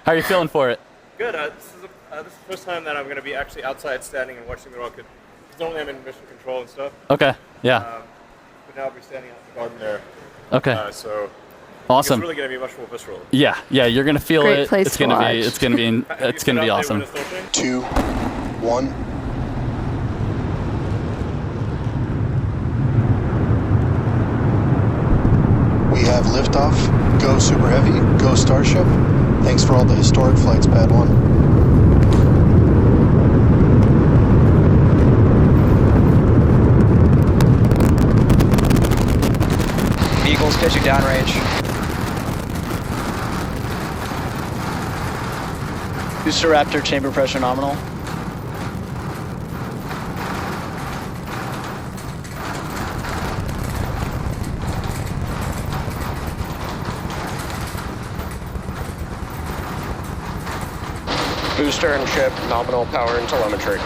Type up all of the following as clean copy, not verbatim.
How are you feeling for it? Good. This is the first time that I'm going to be actually outside standing and watching the rocket. Because normally I'm in mission control and stuff. Okay. Yeah. But now I'll be standing out in the garden there. Okay. So Awesome. it's really going to be much more visceral. Yeah. Yeah. You're gonna feel Great it. place It's to gonna watch. be. It's gonna be. Have you It's gonna been be out there awesome. when it's filtering? 2, 1. We have liftoff. Go Super Heavy. Go Starship. Thanks for all the historic flights, Pad 1. Eagles pitching downrange. Booster Raptor chamber pressure nominal. Booster and ship, nominal power and telemetry.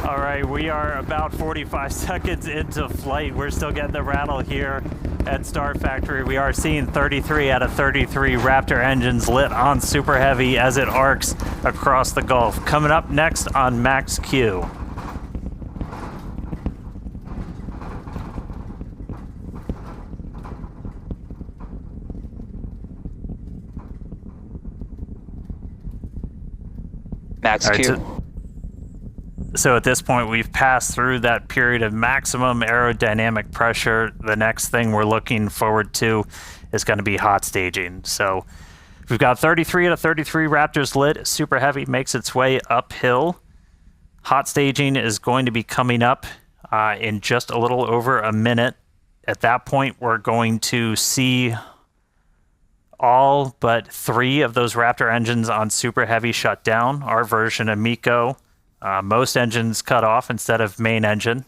All right, we are about 45 seconds into flight. We're still getting the rattle here at Star Factory. We are seeing 33 out of 33 Raptor engines lit on Super Heavy as it arcs across the Gulf. Coming up next on Max Q. Max All right, Q. So at this point, we've passed through that period of maximum aerodynamic pressure. The next thing we're looking forward to is going to be hot staging. So we've got 33 out of 33 Raptors lit. Super Heavy makes its way uphill. Hot staging is going to be coming up in just a little over a minute. At that point, we're going to see all but 3 of those Raptor engines on Super Heavy shut down. Our version of MECO. Most engines cut off instead of main engine.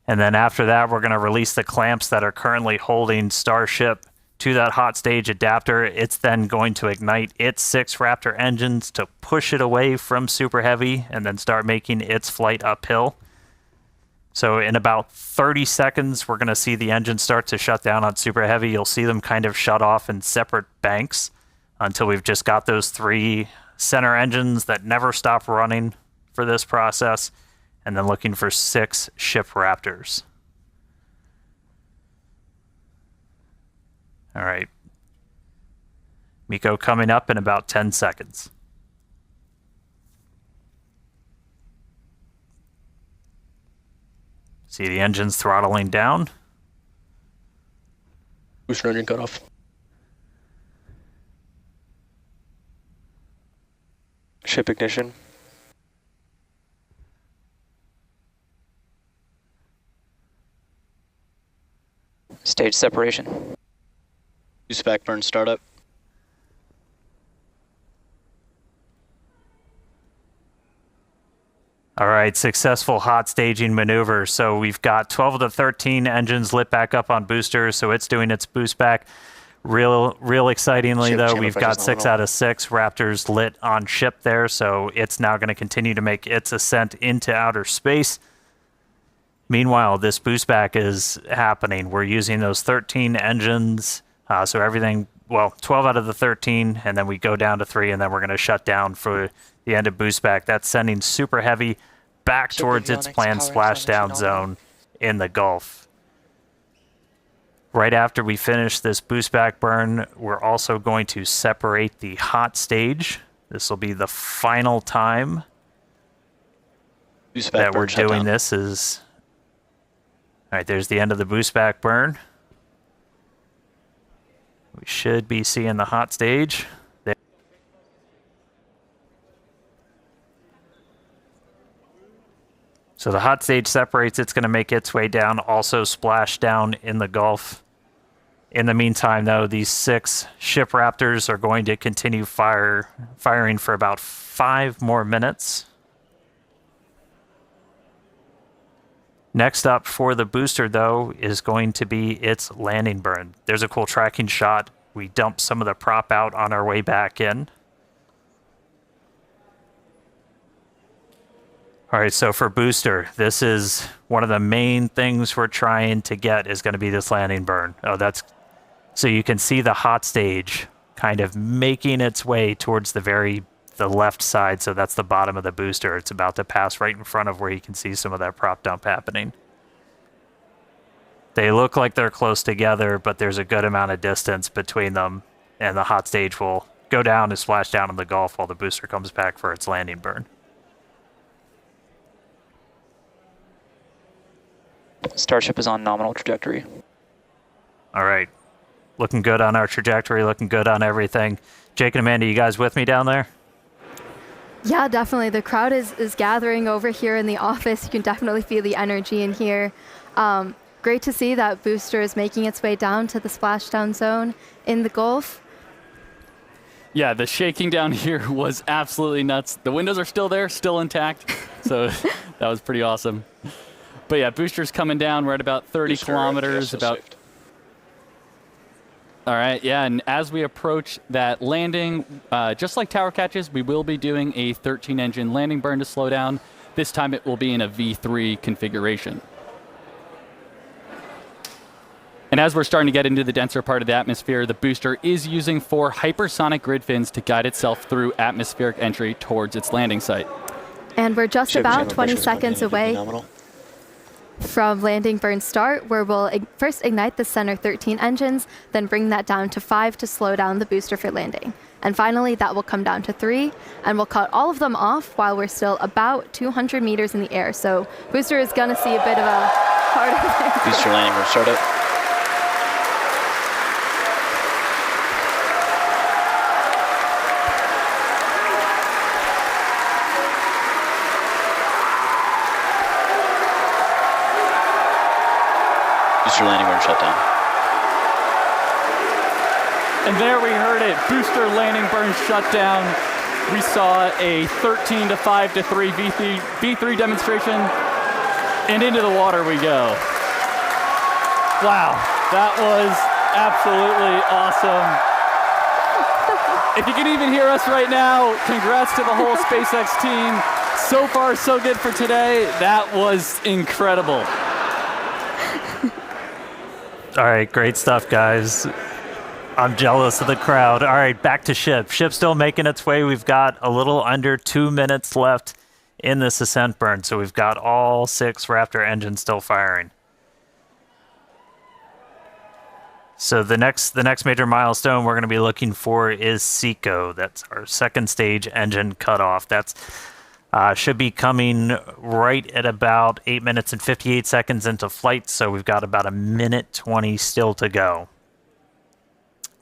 And then after that, we're going to release the clamps that are currently holding Starship to that hot stage adapter. It's then going to ignite its 6 Raptor engines to push it away from Super Heavy and then start making its flight uphill. So in about 30 seconds, we're going to see the engines start to shut down on Super Heavy. You'll see them kind of shut off in separate banks until we've just got those 3 center engines that never stop running for this process, and then looking for 6 ship Raptors. All right. MECO coming up in about 10 seconds. See the engines throttling down. Booster engine cutoff. Ship ignition. Stage separation. Use backburn startup. All right, successful hot staging maneuver. So we've got 12 of the 13 engines lit back up on boosters, so it's doing its boost back. Real excitingly, Ship though, chamber we've pressure's got 6 nominal. out of 6 Raptors lit on ship there, so it's now going to continue to make its ascent into outer space. Meanwhile, this boost back is happening. We're using those 13 engines, so everything, well, 12 out of the 13, and then we go down to 3, and then we're going to shut down for the end of boost back. That's sending Super Heavy back towards its planned splashdown zone in the Gulf. Right after we finish this boost back burn, we're also going to separate the hot stage. This will be the final time that we're doing this. Is all right, there's the end of the boost back burn. We should be seeing the hot stage. There. So the hot stage separates. It's going to make its way down, also splash down in the Gulf. In the meantime, though, these 6 ship Raptors are going to continue firing for about 5 more minutes. Next up for the booster, though, is going to be its landing burn. There's a cool tracking shot. We dumped some of the prop out on our way back in. All right, so for booster, this is one of the main things we're trying to get is going to be this landing burn. Oh, that's So you can see the hot stage kind of making its way towards the left side. So that's the bottom of the booster. It's about to pass right in front of where you can see some of that prop dump happening. They look like they're close together, but there's a good amount of distance between them, and the hot stage will go down and splash down in the Gulf while the booster comes back for its landing burn. Starship is on nominal trajectory. All right. Looking good on our trajectory, looking good on everything. Jake and Amanda, you guys with me down there? Yeah, definitely. The crowd is gathering over here in the office. You can definitely feel the energy in here. Great to see that booster is making its way down to the splashdown zone in the Gulf. Yeah, the shaking down here was absolutely nuts. The windows are still there, still intact. So that was pretty awesome. But yeah, booster's coming down. We're at about 30 kilometers. All right, yeah, and as we approach that landing, just like tower catches, we will be doing a 13-engine landing burn to slow down. This time it will be in a V3 configuration. And as we're starting to get into the denser part of the atmosphere, the booster is using 4 hypersonic grid fins to guide itself through atmospheric entry towards its landing site. And we're just about 20 seconds away from landing burn start, where we'll first ignite the center 13 engines, then bring that down to 5 to slow down the booster for landing. And finally, that will come down to 3, and we'll cut all of them off while we're still about 200 meters in the air. So booster is going to see a bit of a harder landing. Booster landing, we'll start it. Booster landing burn shutdown. And there we heard it, booster landing burn shutdown. We saw a 13 to 5 to 3 V3 demonstration, and into the water we go. Wow, that was absolutely awesome. If you can even hear us right now, congrats to the whole SpaceX team. So far, so good for today. That was incredible. All right, great stuff, guys. I'm jealous of the crowd. All right, back to ship. Ship's still making its way. We've got a little under 2 minutes left in this ascent burn, so we've got all 6 Raptor engines still firing. So the next major milestone we're going to be looking for is SECO. That's our second stage engine cutoff. That's should be coming right at about 8 minutes and 58 seconds into flight, so we've got about 1:20 still to go.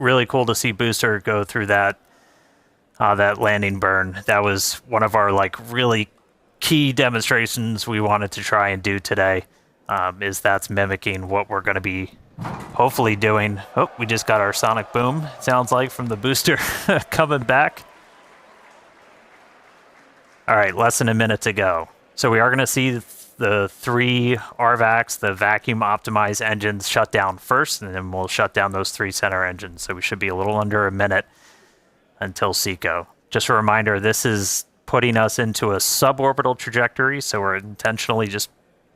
Really cool to see booster go through that landing burn. That was one of our really key demonstrations we wanted to try and do today. That's mimicking what we're going to be hopefully doing. Oh, we just got our sonic boom, sounds like, from the booster coming back. All right, less than a minute to go. So we are going to see the 3 RVACs, the vacuum optimized engines, shut down first, and then we'll shut down those 3 center engines. So we should be a little under a minute until SECO. Just a reminder, this is putting us into a suborbital trajectory, so we're intentionally just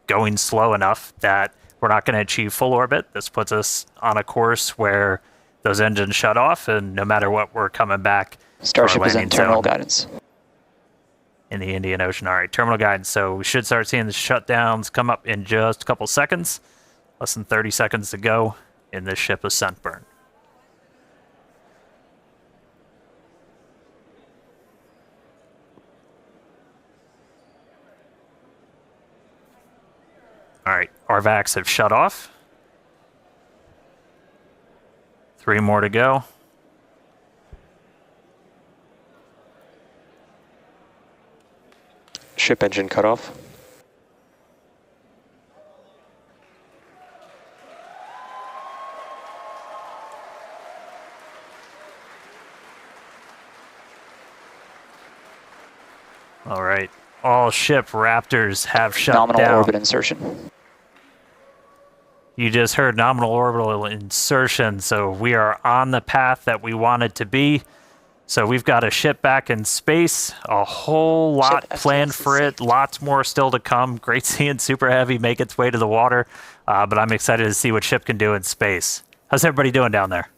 going slow enough that we're not going to achieve full orbit. This puts us on a course where those engines shut off, and no matter what, we're coming back. Starship is in terminal guidance. In the Indian Ocean. All right, terminal guidance. So we should start seeing the shutdowns come up in just a couple seconds. Less than 30 seconds to go in this ship ascent burn. All right, RVACs have shut off. 3 more to go. Ship engine cutoff. All right. All ship Raptors have shut down. Nominal orbit insertion. You just heard nominal orbital insertion, so we are on the path that we wanted to be. So we've got a ship back in space, a whole lot planned for it, lots more still to come. Great seeing Super Heavy make its way to the water, but I'm excited to see what ship can do in space. How's everybody doing down there?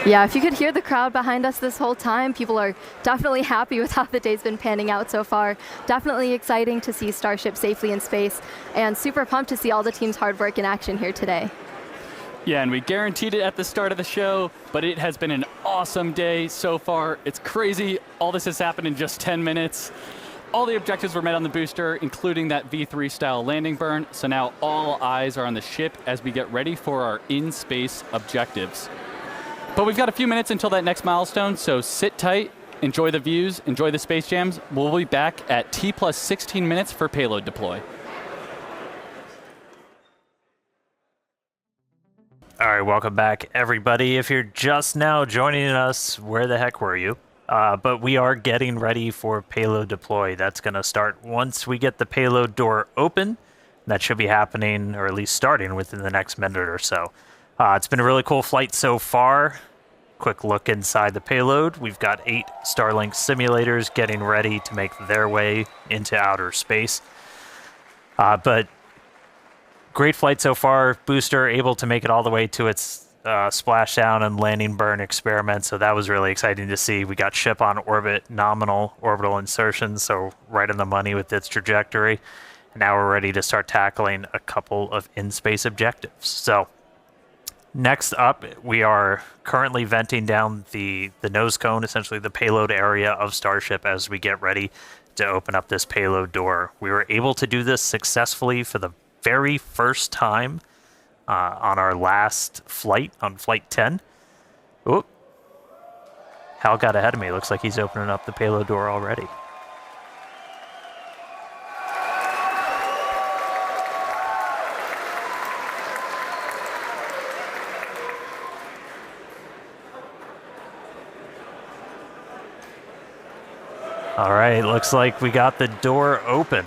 Yeah, if you could hear the crowd behind us this whole time, people are definitely happy with how the day's been panning out so far. Definitely exciting to see Starship safely in space, and super pumped to see all the team's hard work in action here today. Yeah, and we guaranteed it at the start of the show, but it has been an awesome day so far. It's crazy. All this has happened in just 10 minutes. All the objectives were met on the booster, including that V3 style landing burn. So now all eyes are on the ship as we get ready for our in-space objectives. But we've got a few minutes until that next milestone, so sit tight, enjoy the views, enjoy the space jams. We'll be back at T plus 16 minutes for payload deploy. All right, welcome back, everybody. If you're just now joining us, where the heck were you? But we are getting ready for payload deploy. That's going to start once we get the payload door open. That should be happening, or at least starting, within the next minute or so. It's been a really cool flight so far. Quick look inside the payload. We've got 8 Starlink simulators getting ready to make their way into outer space. But great flight so far. Booster able to make it all the way to its splashdown and landing burn experiment, so that was really exciting to see. We got ship on orbit, nominal orbital insertion, so right on the money with its trajectory. And now we're ready to start tackling a couple of in-space objectives. So next up, we are currently venting down the nose cone, essentially the payload area of Starship, as we get ready to open up this payload door. We were able to do this successfully for the very first time on our last flight, on Flight 10. Oop. Hal got ahead of me. Looks like he's opening up the payload door already. All right, looks like we got the door open.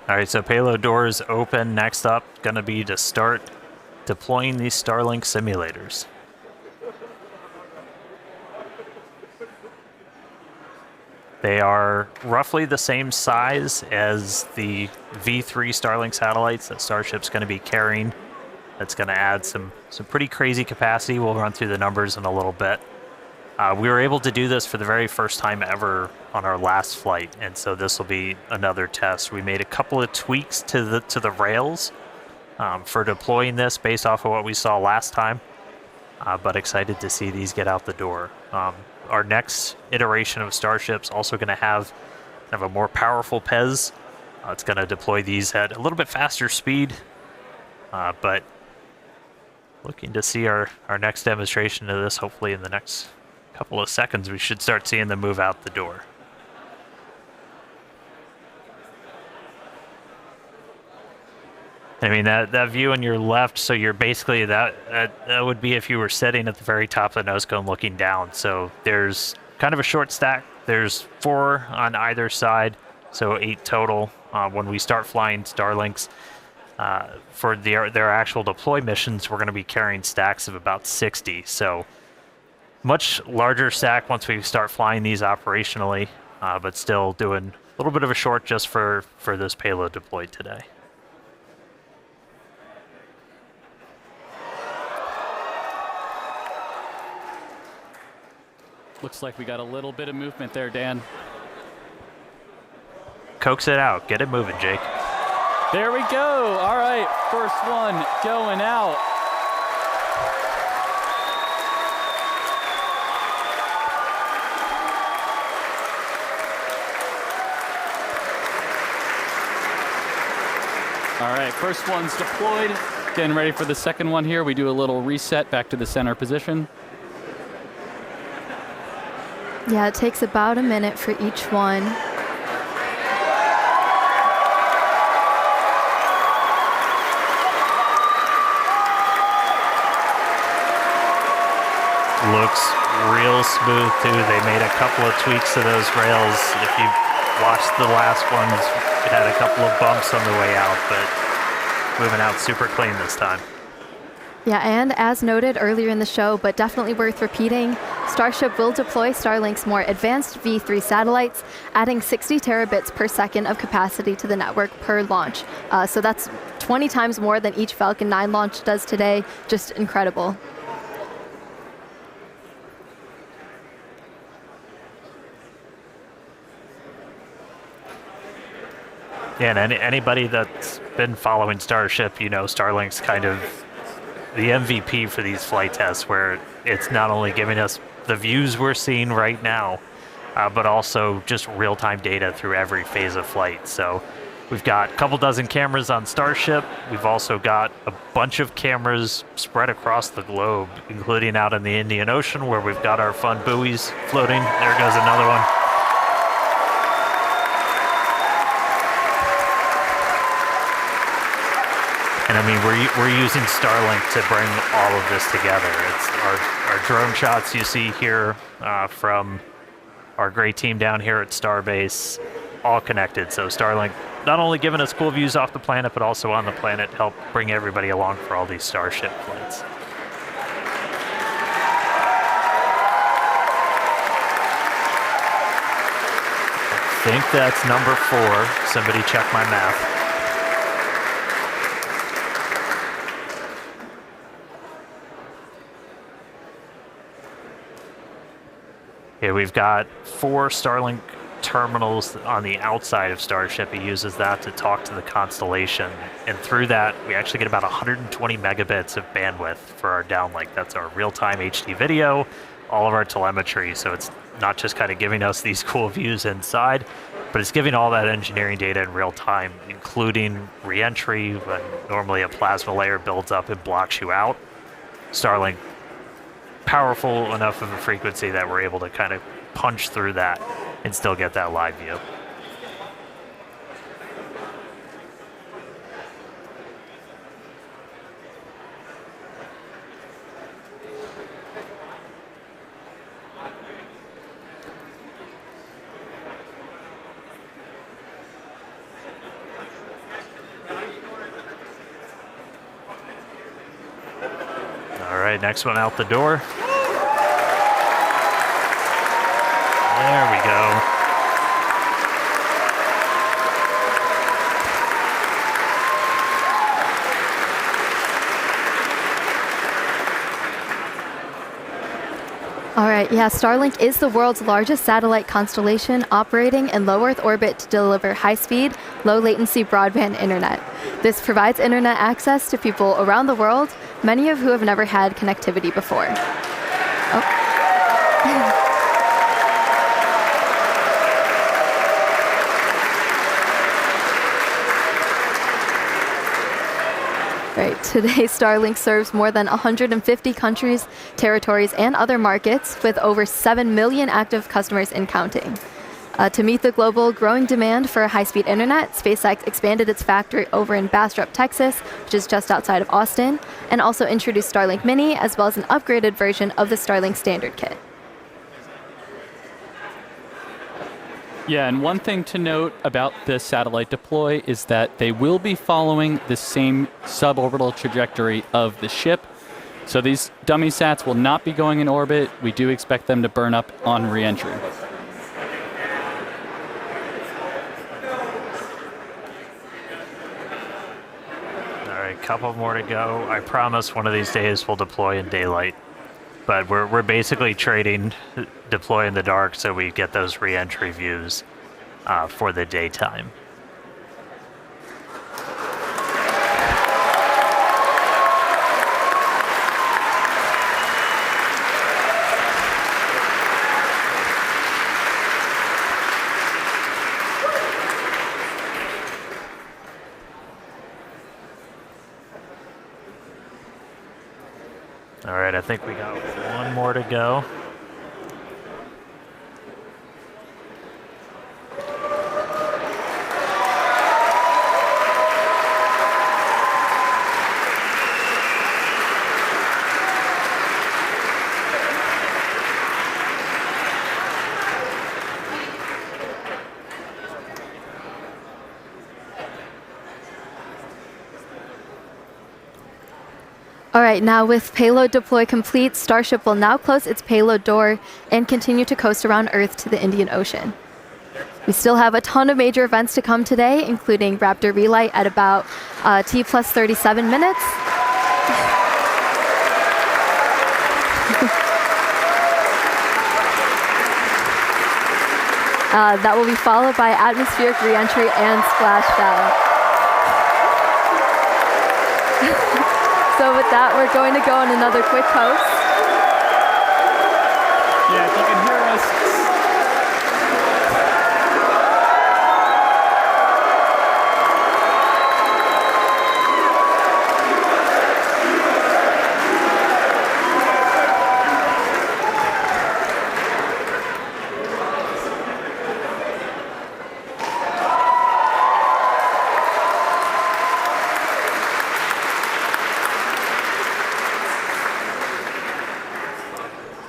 All right, so payload door is open. Next up, going to be to start deploying these Starlink simulators. They are roughly the same size as the V3 Starlink satellites that Starship's going to be carrying. That's going to add some pretty crazy capacity. We'll run through the numbers in a little bit. We were able to do this for the very first time ever on our last flight, and so this will be another test. We made a couple of tweaks to the rails for deploying this based off of what we saw last time, but excited to see these get out the door. Our next iteration of Starship's also going to have kind of a more powerful PEZ. It's going to deploy these at a little bit faster speed, but looking to see our next demonstration of this hopefully in the next couple of seconds. We should start seeing them move out the door. I mean, that view on your left, so you're basically, that would be if you were sitting at the very top of the nose cone looking down. So there's kind of a short stack. There's 4 on either side, so 8 total. When we start flying Starlinks, for their actual deploy missions, we're going to be carrying stacks of about 60. So much larger stack once we start flying these operationally, but still doing a little bit of a short just for this payload deployed today. Looks like we got a little bit of movement there, Dan. Coax it out. Get it moving, Jake. There we go. All right, first one going out. All right, first one's deployed. Getting ready for the second one here. We do a little reset back to the center position. Yeah, it takes about a minute for each one. Looks real smooth too. They made a couple of tweaks to those rails. If you watched the last ones. It had a couple of bumps on the way out, but moving out super clean this time. Yeah, and as noted earlier in the show, but definitely worth repeating, Starship will deploy Starlink's more advanced V3 satellites, adding 60 terabits per second of capacity to the network per launch. So that's 20 times more than each Falcon 9 launch does today. Just incredible. Yeah, and anybody that's been following Starship, you know Starlink's kind of the MVP for these flight tests, where it's not only giving us the views we're seeing right now, but also just real-time data through every phase of flight. So we've got a couple dozen cameras on Starship. We've also got a bunch of cameras spread across the globe, including out in the Indian Ocean, where we've got our fun buoys floating. There goes another one. And I mean, we're using Starlink to bring all of this together. It's our drone shots you see here from our great team down here at Starbase, all connected. So Starlink not only giving us cool views off the planet, but also on the planet, help bring everybody along for all these Starship flights. I think that's number 4. Somebody check my math. Yeah, we've got 4 Starlink terminals on the outside of Starship. It uses that to talk to the constellation. And through that, we actually get about 120 megabits of bandwidth for our downlink. That's our real-time HD video, all of our telemetry. So it's not just kind of giving us these cool views inside, but it's giving all that engineering data in real time, including re-entry, when normally a plasma layer builds up and blocks you out. Starlink, powerful enough of a frequency that we're able to kind of punch through that and still get that live view. All right, next one out the door. There we go. All right, yeah, Starlink is the world's largest satellite constellation operating in low Earth orbit to deliver high-speed, low-latency broadband internet. This provides internet access to people around the world, many of who have never had connectivity before. Oh. Right. Today, Starlink serves more than 150 countries, territories, and other markets with over 7 million active customers and counting. To meet the global growing demand for high-speed internet, SpaceX expanded its factory over in Bastrop, Texas, which is just outside of Austin, and also introduced Starlink Mini, as well as an upgraded version of the Starlink Standard Kit. Yeah, and one thing to note about this satellite deploy is that they will be following the same suborbital trajectory of the ship. So these dummy sats will not be going in orbit. We do expect them to burn up on re-entry. All right, couple more to go. I promise one of these days we'll deploy in daylight. But we're basically trading deploy in the dark so we get those re-entry views for the daytime. All right, I think we got one more to go. All right, now with payload deploy complete, Starship will now close its payload door and continue to coast around Earth to the Indian Ocean. We still have a ton of major events to come today, including Raptor relight at about T plus 37 minutes. That will be followed by atmospheric reentry and splashdown. So with that, we're going to go on another quick coast. Yeah, if you can hear us.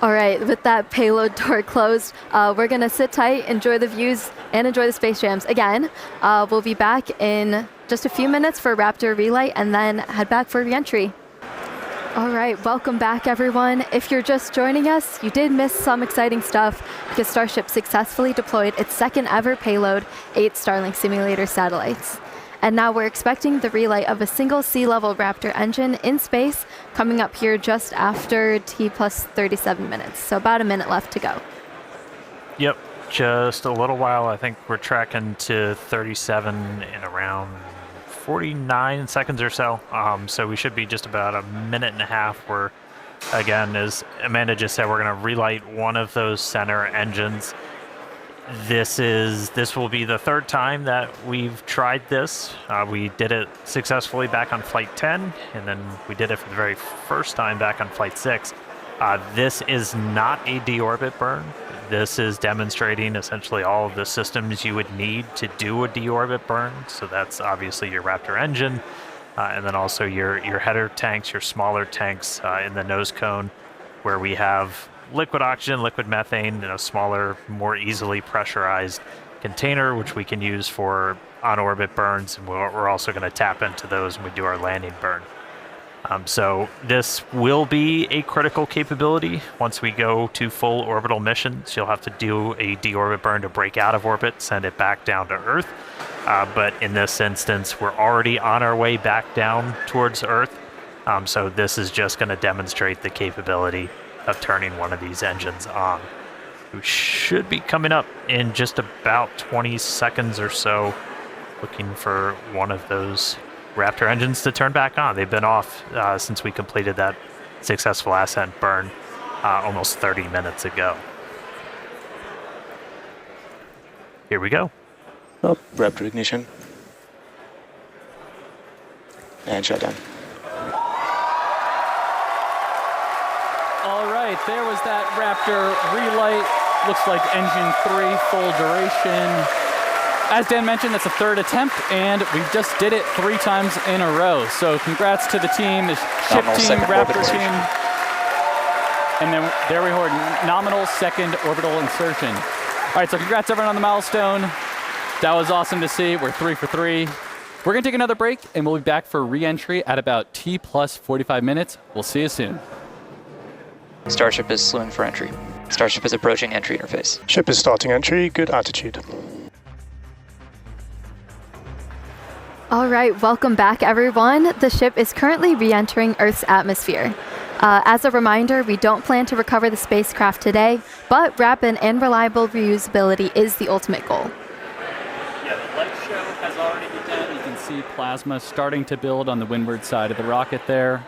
All right, with that payload door closed, we're going to sit tight, enjoy the views, and enjoy the space jams. Again, we'll be back in just a few minutes for Raptor relight and then head back for reentry. All right, welcome back, everyone. If you're just joining us, you did miss some exciting stuff because Starship successfully deployed its second ever payload, 8 Starlink simulator satellites. And now we're expecting the relight of a single sea-level Raptor engine in space coming up here just after T plus 37 minutes. So about a minute left to go. Yep, just a little while. I think we're tracking to 37 in around 49 seconds or so. So we should be just about a minute and a half where, again, as Amanda just said, we're going to relight one of those center engines. This will be the third time that we've tried this. We did it successfully back on Flight 10, and then we did it for the very first time back on Flight 6. This is not a deorbit burn. This is demonstrating essentially all of the systems you would need to do a deorbit burn. So that's obviously your Raptor engine, and then also your header tanks, your smaller tanks in the nose cone, where we have liquid oxygen, liquid methane in a smaller, more easily pressurized container, which we can use for on-orbit burns. And we're also going to tap into those when we do our landing burn. So this will be a critical capability. Once we go to full orbital missions, you'll have to do a deorbit burn to break out of orbit, send it back down to Earth. But in this instance, we're already on our way back down towards Earth. So this is just going to demonstrate the capability of turning one of these engines on. We should be coming up in just about 20 seconds or so, looking for one of those Raptor engines to turn back on. They've been off since we completed that successful ascent burn almost 30 minutes ago. Here we go. Oh, Raptor ignition. And shutdown. All right, there was that Raptor relight. Looks like engine 3, full duration. As Dan mentioned, that's a third attempt, and we just did it 3 times in a row. So congrats to the team, the ship team, Raptor team. And then there we heard nominal second orbital insertion. All right, so congrats everyone on the milestone. That was awesome to see. We're 3 for 3. We're gonna take another break, and we'll be back for re-entry at about T plus 45 minutes. We'll see you soon. Starship is slewing for entry. Starship is approaching entry interface. Ship is starting entry, good attitude. All right, welcome back, everyone. The ship is currently re-entering Earth's atmosphere. As a reminder, we don't plan to recover the spacecraft today, but rapid and reliable reusability is the ultimate goal. Yeah, the light show has already begun. You can see plasma starting to build on the windward side of the rocket there.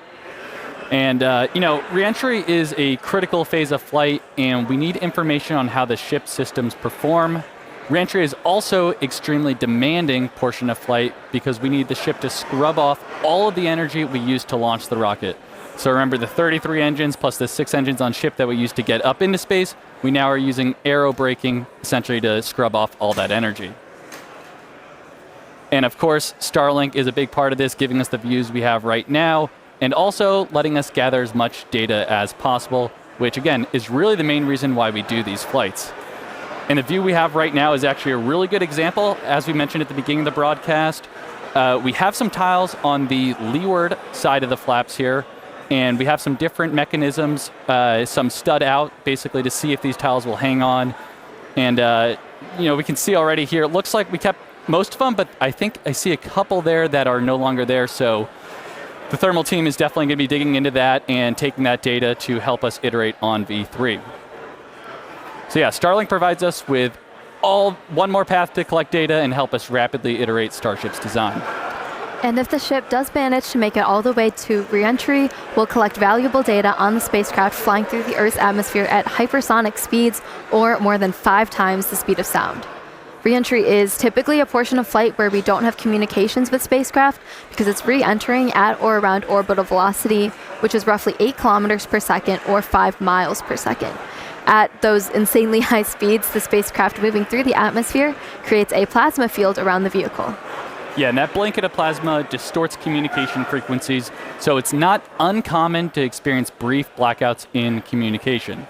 And, re-entry is a critical phase of flight, and we need information on how the ship systems perform. Re-entry is also extremely demanding portion of flight because we need the ship to scrub off all of the energy we used to launch the rocket. So remember the 33 engines plus the 6 engines on ship that we used to get up into space, we now are using aerobraking essentially to scrub off all that energy. And of course, Starlink is a big part of this, giving us the views we have right now, and also letting us gather as much data as possible, which again is really the main reason why we do these flights. And the view we have right now is actually a really good example. As we mentioned at the beginning of the broadcast, we have some tiles on the leeward side of the flaps here, and we have some different mechanisms, some stud out, basically to see if these tiles will hang on. And we can see already here, it looks like we kept most of them, but I think I see a couple there that are no longer there. So the thermal team is definitely going to be digging into that and taking that data to help us iterate on V3. So yeah, Starlink provides us with one more path to collect data and help us rapidly iterate Starship's design. And if the ship does manage to make it all the way to re-entry, we'll collect valuable data on the spacecraft flying through the Earth's atmosphere at hypersonic speeds, or more than 5 times the speed of sound. Re-entry is typically a portion of flight where we don't have communications with spacecraft because it's re-entering at or around orbital velocity, which is roughly 8 kilometers per second or 5 miles per second. At those insanely high speeds, the spacecraft moving through the atmosphere creates a plasma field around the vehicle. Yeah, and that blanket of plasma distorts communication frequencies, so it's not uncommon to experience brief blackouts in communication.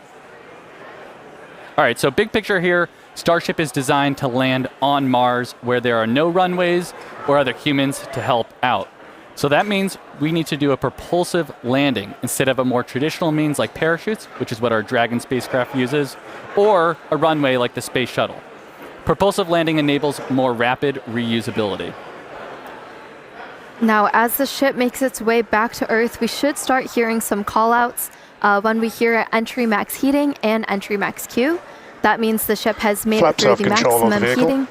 All right, so big picture here, Starship is designed to land on Mars where there are no runways or other humans to help out. So that means we need to do a propulsive landing instead of a more traditional means like parachutes, which is what our Dragon spacecraft uses, or a runway like the Space Shuttle. Propulsive landing enables more rapid reusability. Now, as the ship makes its way back to Earth, we should start hearing some callouts when we hear entry max heating and entry max Q. That means the ship has made it through the maximum heating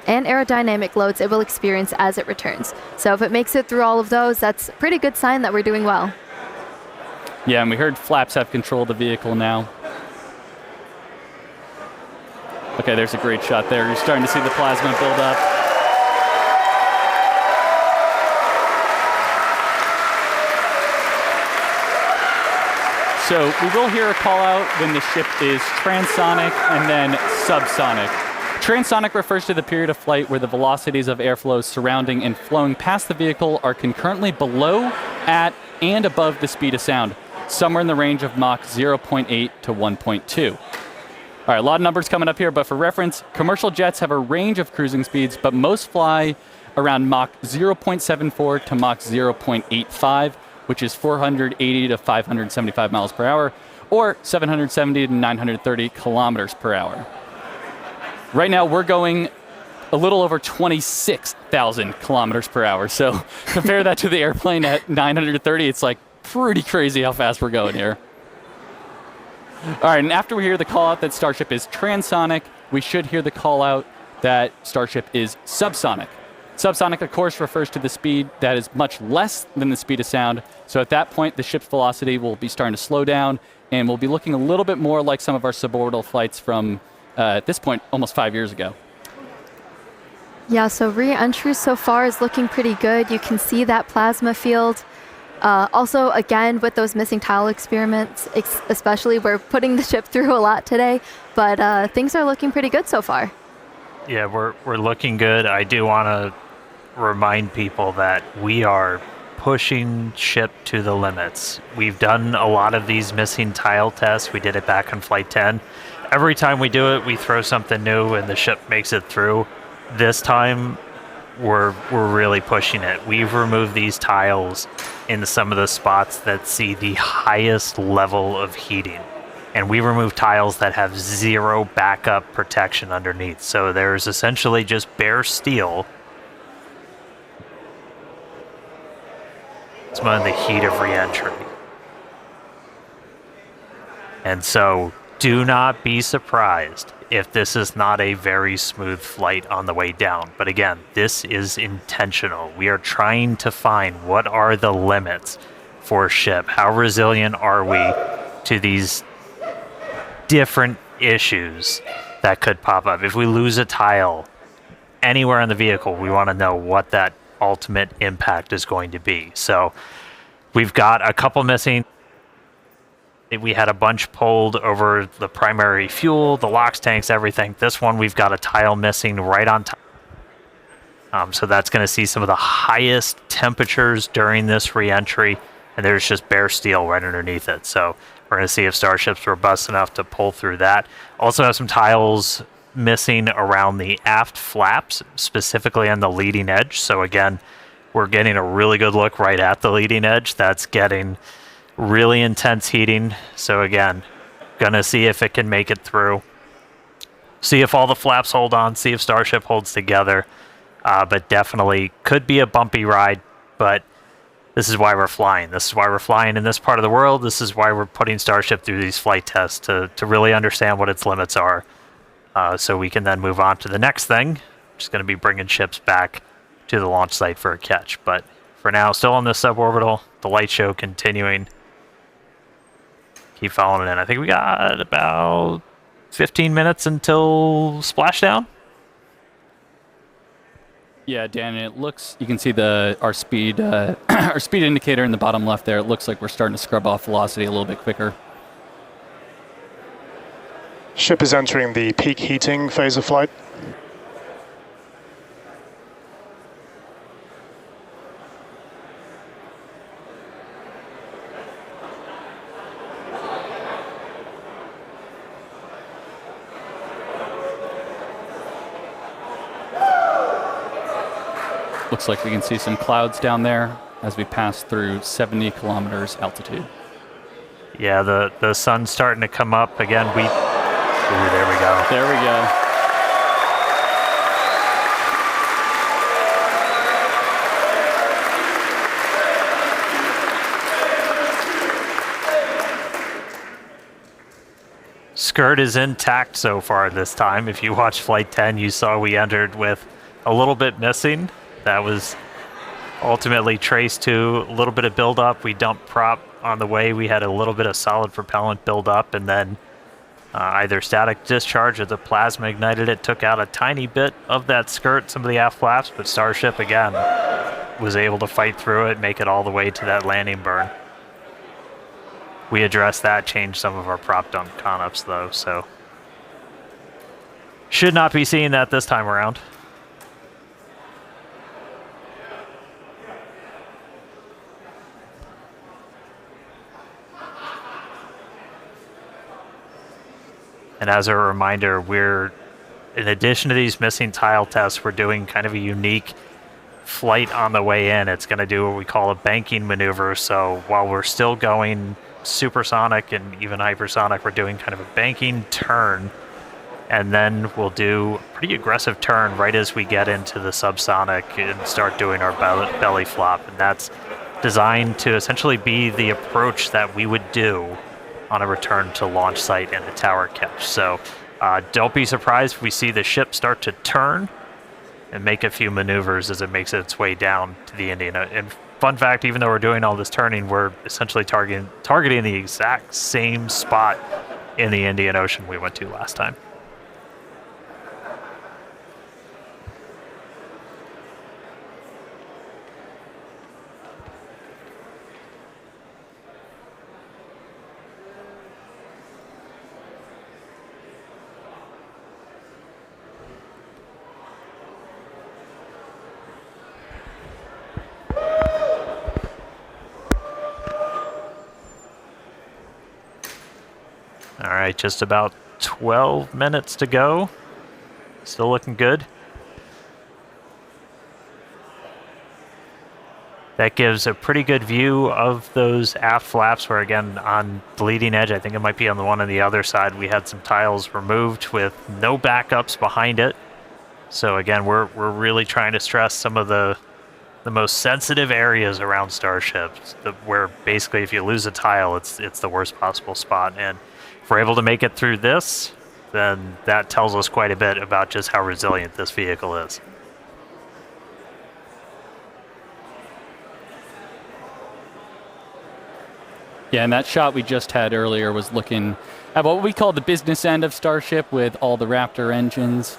and aerodynamic loads it will experience as it returns. So if it makes it through all of those, that's a pretty good sign that we're doing well. Yeah, and we heard flaps have control of the vehicle now. Okay, there's a great shot there. You're starting to see the plasma build up. So we will hear a call out when the ship is transonic and then subsonic. Transonic refers to the period of flight where the velocities of airflows surrounding and flowing past the vehicle are concurrently below, at, and above the speed of sound, somewhere in the range of Mach 0.8 to 1.2. All right, a lot of numbers coming up here, but for reference, commercial jets have a range of cruising speeds, but most fly around Mach 0.74 to Mach 0.85, which is 480 to 575 miles per hour, or 770 to 930 kilometers per hour. Right now, we're going a little over 26,000 kilometers per hour. So compare that to the airplane at 930, it's like pretty crazy how fast we're going here. All right, and after we hear the call out that Starship is transonic, we should hear the call out that Starship is subsonic. Subsonic, of course, refers to the speed that is much less than the speed of sound. So at that point, the ship's velocity will be starting to slow down, and we'll be looking a little bit more like some of our suborbital flights from, at this point, almost 5 years ago. Yeah, so re-entry so far is looking pretty good. You can see that plasma field. Also, again, with those missing tile experiments, especially, we're putting the ship through a lot today, but things are looking pretty good so far. Yeah, we're looking good. I do want to remind people that we are pushing ship to the limits. We've done a lot of these missing tile tests. We did it back on Flight 10. Every time we do it, we throw something new and the ship makes it through. This time, we're really pushing it. We've removed these tiles in some of the spots that see the highest level of heating. And we remove tiles that have zero backup protection underneath. So there's essentially just bare steel. It's on the heat of re-entry. And so do not be surprised if this is not a very smooth flight on the way down. But again, this is intentional. We are trying to find what are the limits for a ship. How resilient are we to these different issues that could pop up? If we lose a tile anywhere in the vehicle, we want to know what that ultimate impact is going to be. So we've got a couple missing. We had a bunch pulled over the primary fuel, the LOX tanks, everything. This one, we've got a tile missing right on top. So that's going to see some of the highest temperatures during this re-entry, and there's just bare steel right underneath it. So we're going to see if Starship's robust enough to pull through that. Also have some tiles missing around the aft flaps, specifically on the leading edge. So again, we're getting a really good look right at the leading edge. That's getting really intense heating. So again, gonna see if it can make it through. See if all the flaps hold on, see if Starship holds together. But definitely could be a bumpy ride, but this is why we're flying. This is why we're flying in this part of the world. This is why we're putting Starship through these flight tests to really understand what its limits are. So we can then move on to the next thing, which is going to be bringing ships back to the launch site for a catch. But for now, still on this suborbital, the light show continuing. Keep following it in. I think we got about 15 minutes until splashdown. Yeah, Dan, it looks, you can see our speed our speed indicator in the bottom left there. It looks like we're starting to scrub off velocity a little bit quicker. Ship is entering the peak heating phase of flight. Looks like we can see some clouds down there as we pass through 70 kilometers altitude. Yeah, the sun's starting to come up again. Ooh, there we go. There we go. Skirt is intact so far this time. If you watched Flight 10, you saw we entered with a little bit missing. That was ultimately traced to a little bit of buildup. We dumped prop on the way. We had a little bit of solid propellant buildup, and then either static discharge or the plasma ignited it, took out a tiny bit of that skirt, some of the aft flaps, but Starship, again, was able to fight through it, make it all the way to that landing burn. We addressed that, changed some of our prop dump con-ups, though, so should not be seeing that this time around. And as a reminder, in addition to these missing tile tests, we're doing kind of a unique flight on the way in. It's going to do what we call a banking maneuver. So while we're still going supersonic and even hypersonic, we're doing kind of a banking turn. And then we'll do a pretty aggressive turn right as we get into the subsonic and start doing our belly flop. And that's designed to essentially be the approach that we would do on a return to launch site and a tower catch. So don't be surprised if we see the ship start to turn and make a few maneuvers as it makes its way down to the Indian. And fun fact, even though we're doing all this turning, we're essentially targeting the exact same spot in the Indian Ocean we went to last time. All right, just about 12 minutes to go. Still looking good. That gives a pretty good view of those aft flaps where, again, on the leading edge, I think it might be on the one on the other side, we had some tiles removed with no backups behind it. So again, we're really trying to stress some of the most sensitive areas around Starship, where basically if you lose a tile, it's the worst possible spot. And if we're able to make it through this, then that tells us quite a bit about just how resilient this vehicle is. Yeah, and that shot we just had earlier was looking at what we call the business end of Starship with all the Raptor engines.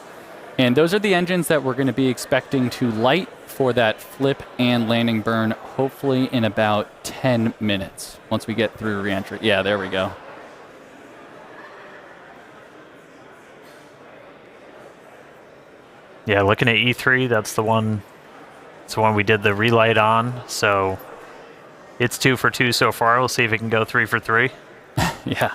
And those are the engines that we're going to be expecting to light for that flip and landing burn, hopefully in about 10 minutes once we get through reentry. Yeah, there we go. Yeah, looking at E3, that's the one we did the relight on. So it's 2 for 2 so far. We'll see if it can go 3 for 3. Yeah.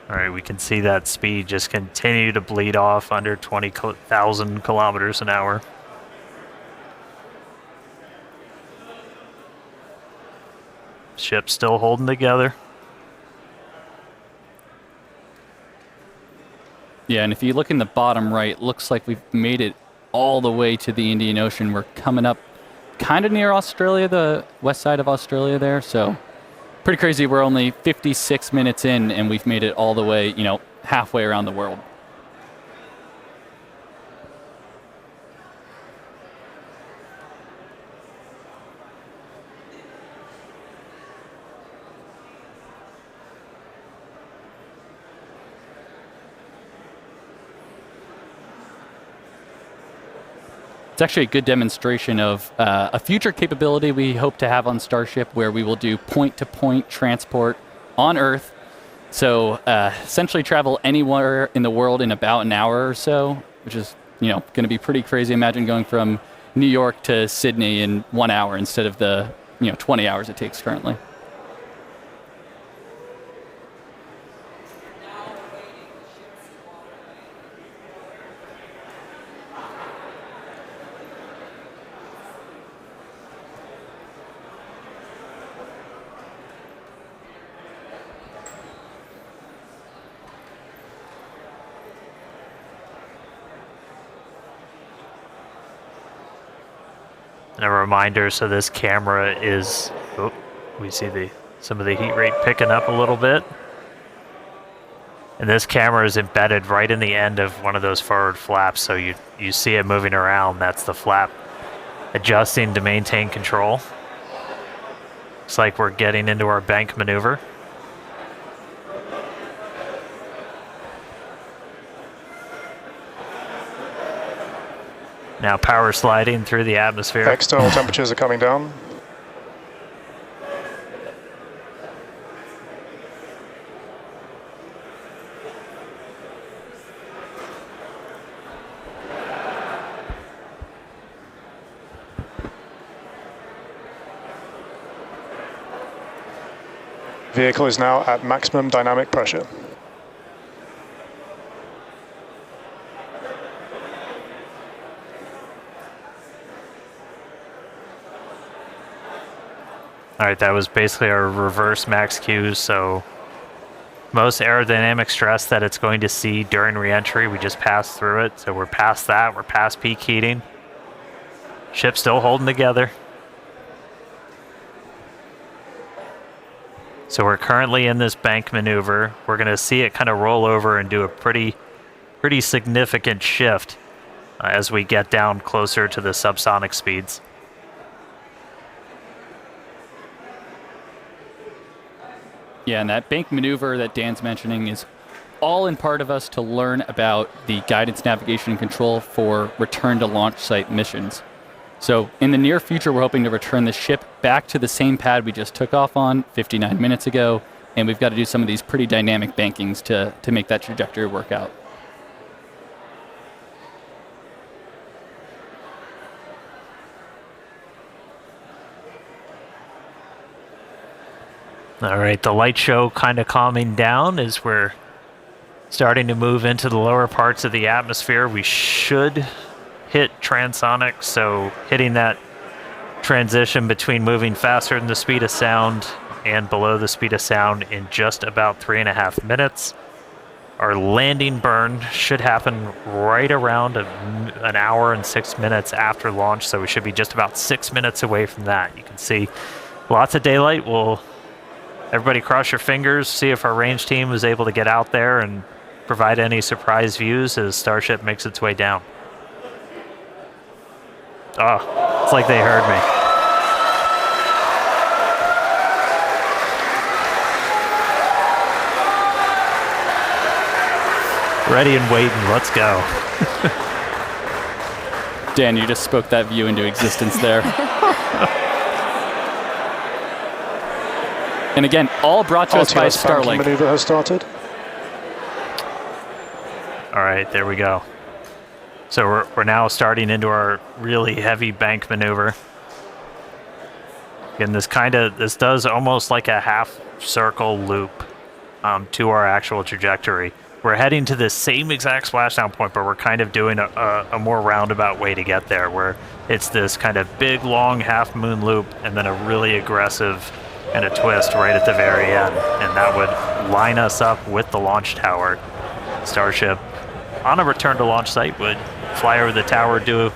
All right, we can see that speed just continue to bleed off under 20,000 kilometers an hour. Ship still holding together. Yeah, and if you look in the bottom right, looks like we've made it all the way to the Indian Ocean. We're coming up kind of near Australia, the west side of Australia there. So pretty crazy. We're only 56 minutes in, and we've made it all the way, halfway around the world. It's actually a good demonstration of a future capability we hope to have on Starship, where we will do point-to-point transport on Earth. So essentially travel anywhere in the world in about an hour or so, which is going to be pretty crazy. Imagine going from New York to Sydney in 1 hour instead of the 20 hours it takes currently. And a reminder, so this camera is, we see some of the heat rate picking up a little bit. And this camera is embedded right in the end of one of those forward flaps, so you see it moving around. That's the flap adjusting to maintain control. Looks like we're getting into our bank maneuver. Now power sliding through the atmosphere. External temperatures are coming down. Vehicle is now at maximum dynamic pressure. All right, that was basically our reverse max Q, so most aerodynamic stress that it's going to see during reentry, we just passed through it. So we're past that, we're past peak heating. Ship's still holding together. So we're currently in this bank maneuver. We're going to see it kind of roll over and do a pretty significant shift as we get down closer to the subsonic speeds. Yeah, and that bank maneuver that Dan's mentioning is all in part of us to learn about the guidance, navigation, and control for return to launch site missions. So in the near future, we're hoping to return the ship back to the same pad we just took off on 59 minutes ago, and we've got to do some of these pretty dynamic bankings to make that trajectory work out. All right, the light show kind of calming down as we're starting to move into the lower parts of the atmosphere. We should hit transonic, so hitting that transition between moving faster than the speed of sound and below the speed of sound in just about 3.5 minutes. Our landing burn should happen right around an hour and 6 minutes after launch, so we should be just about 6 minutes away from that. You can see lots of daylight. Everybody cross your fingers, see if our range team is able to get out there and provide any surprise views as Starship makes its way down. Oh, it's like they heard me. Ready and waiting, let's go. Dan, you just spoke that view into existence there. And again, all brought to us by Starlink. Maneuver has started. All right, there we go. So we're now starting into our really heavy bank maneuver. Again, this does almost like a half circle loop to our actual trajectory. We're heading to the same exact splashdown point, but we're kind of doing a more roundabout way to get there, where it's this kind of big, long half-moon loop and then a really aggressive kind of twist right at the very end. And that would line us up with the launch tower. Starship, on a return to launch site, would fly over the tower, do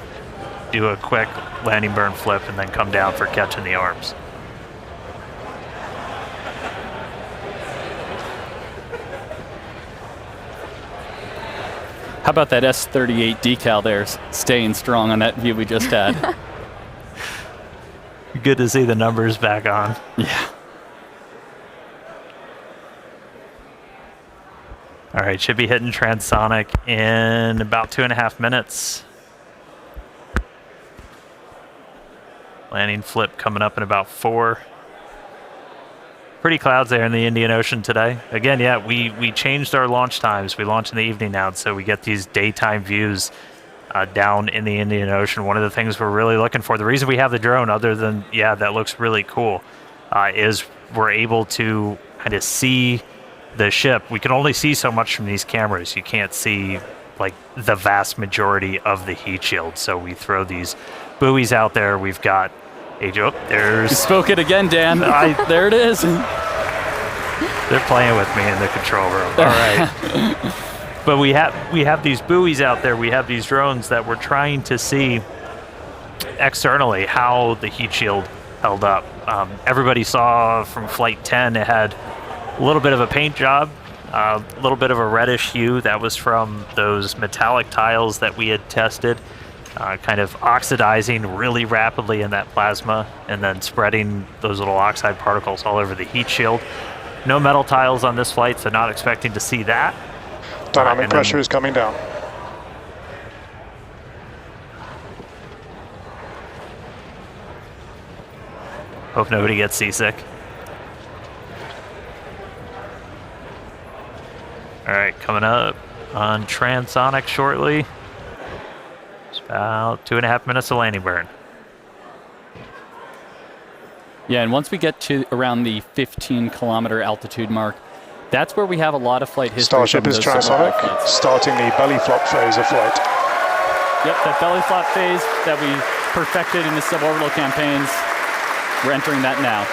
a quick landing burn flip, and then come down for catching the arms. How about that S38 decal there, staying strong on that view we just had? Good to see the numbers back on. Yeah. All right, should be hitting transonic in about 2.5 minutes. Landing flip coming up in about 4. Pretty clouds there in the Indian Ocean today. Again, yeah, we changed our launch times. We launch in the evening now, so we get these daytime views down in the Indian Ocean. One of the things we're really looking for, the reason we have the drone, other than, yeah, that looks really cool, is we're able to kind of see the ship. We can only see so much from these cameras. You can't see like the vast majority of the heat shield. So we throw these buoys out there. We've got there's... You spoke it again, Dan. There it is. They're playing with me in the control room. All right. But we have these buoys out there. We have these drones that we're trying to see externally how the heat shield held up. Everybody saw from Flight 10 it had a little bit of a paint job, a little bit of a reddish hue. That was from those metallic tiles that we had tested. Kind of oxidizing really rapidly in that plasma and then spreading those little oxide particles all over the heat shield. No metal tiles on this flight, so not expecting to see that. Dynamic pressure is coming down. Hope nobody gets seasick. All right, coming up on transonic shortly. About 2.5 minutes of landing burn. Yeah, and once we get to around the 15-kilometer altitude mark, that's where we have a lot of flight history. Starship is transonic, starting the belly flop phase of flight. Yep, that belly flop phase that we perfected in the suborbital campaigns, we're entering that now.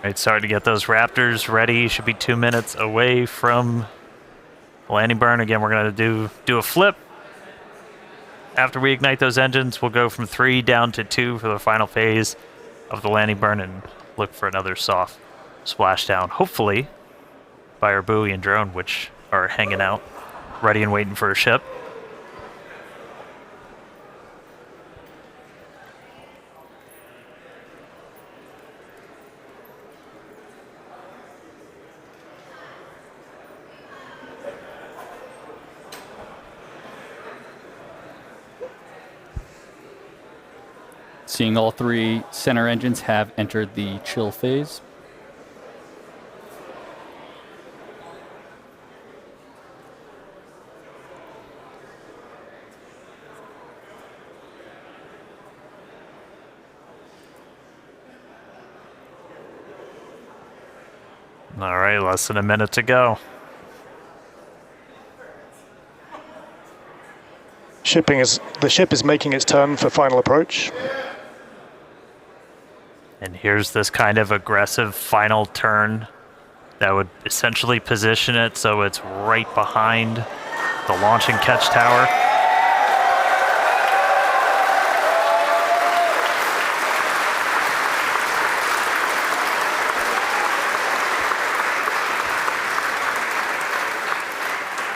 Right, starting to get those Raptors ready. Should be 2 minutes away from the landing burn. Again, we're going to do a flip. After we ignite those engines, we'll go from 3 down to 2 for the final phase of the landing burn and look for another soft splashdown, hopefully by our buoy and drone, which are hanging out, ready and waiting for a ship. Seeing all 3 center engines have entered the chill phase. All right, less than a minute to go. The ship is making its turn for final approach. And here's this kind of aggressive final turn that would essentially position it so it's right behind the launch and catch tower.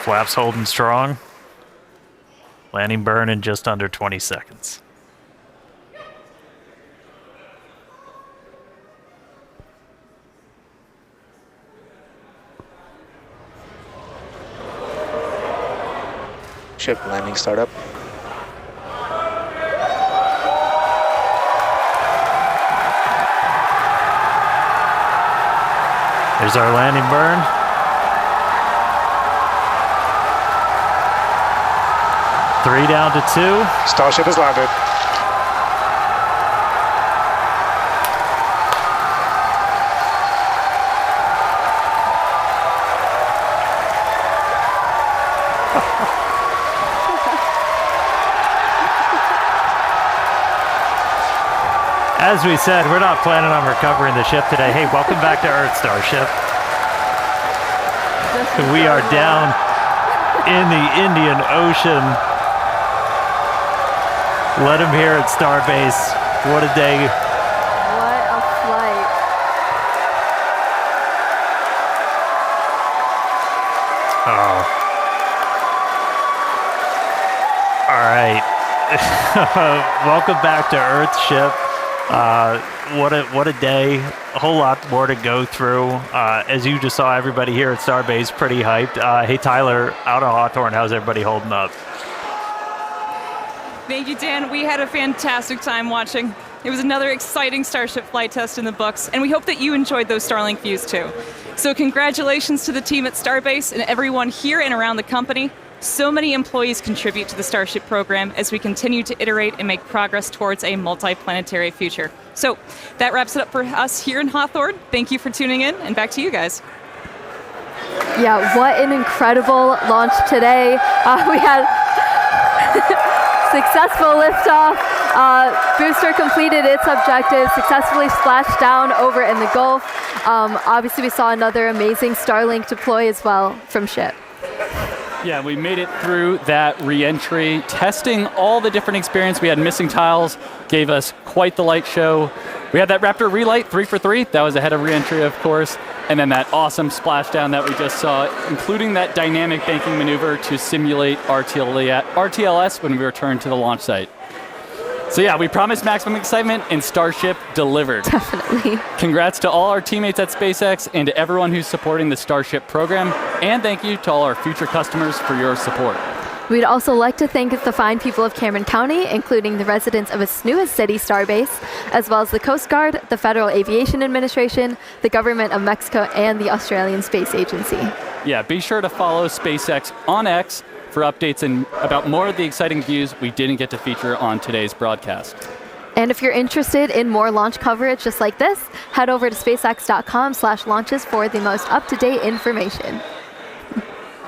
Flaps holding strong. Landing burn in just under 20 seconds. Ship landing startup. There's our landing burn. Three down to two. Starship has landed. As we said, we're not planning on recovering the ship today. Hey, welcome back to Earth, Starship. We are down in the Indian Ocean. Let him hear it, Starbase. What a day. What a flight. Oh. All right. Welcome back to Earth, ship. What a day. A whole lot more to go through. As you just saw, everybody here at Starbase pretty hyped. Hey, Tyler, out of Hawthorne, how's everybody holding up? Thank you, Dan. We had a fantastic time watching. It was another exciting Starship flight test in the books, and we hope that you enjoyed those Starlink views too. So congratulations to the team at Starbase and everyone here and around the company. So many employees contribute to the Starship program as we continue to iterate and make progress towards a multi-planetary future. So that wraps it up for us here in Hawthorne. Thank you for tuning in, and back to you guys. Yeah, what an incredible launch today. We had successful liftoff. Booster completed its objective, successfully splashed down over in the Gulf. Obviously, we saw another amazing Starlink deploy as well from ship. Yeah, we made it through that re-entry, testing all the different experience. We had missing tiles, gave us quite the light show. We had that Raptor relight, 3 for 3. That was ahead of re-entry, of course. And then that awesome splashdown that we just saw, including that dynamic banking maneuver to simulate RTLS when we returned to the launch site. So yeah, we promised maximum excitement, and Starship delivered. Definitely. Congrats to all our teammates at SpaceX and to everyone who's supporting the Starship program. And thank you to all our future customers for your support. We'd also like to thank the fine people of Cameron County, including the residents of its newest city, Starbase, as well as the Coast Guard, the Federal Aviation Administration, the Government of Mexico, and the Australian Space Agency. Yeah, be sure to follow SpaceX on X for updates and about more of the exciting views we didn't get to feature on today's broadcast. And if you're interested in more launch coverage just like this, head over to spacex.com/launches for the most up-to-date information.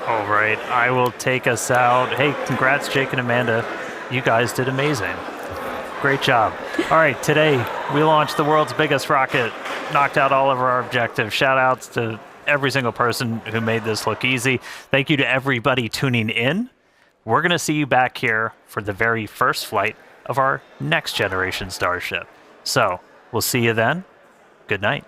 All right, I will take us out. Hey, congrats, Jake and Amanda. You guys did amazing. Great job. All right, today we launched the world's biggest rocket, knocked out all of our objectives. Shout outs to every single person who made this look easy. Thank you to everybody tuning in. We're going to see you back here for the very first flight of our next generation Starship. So we'll see you then. Good night.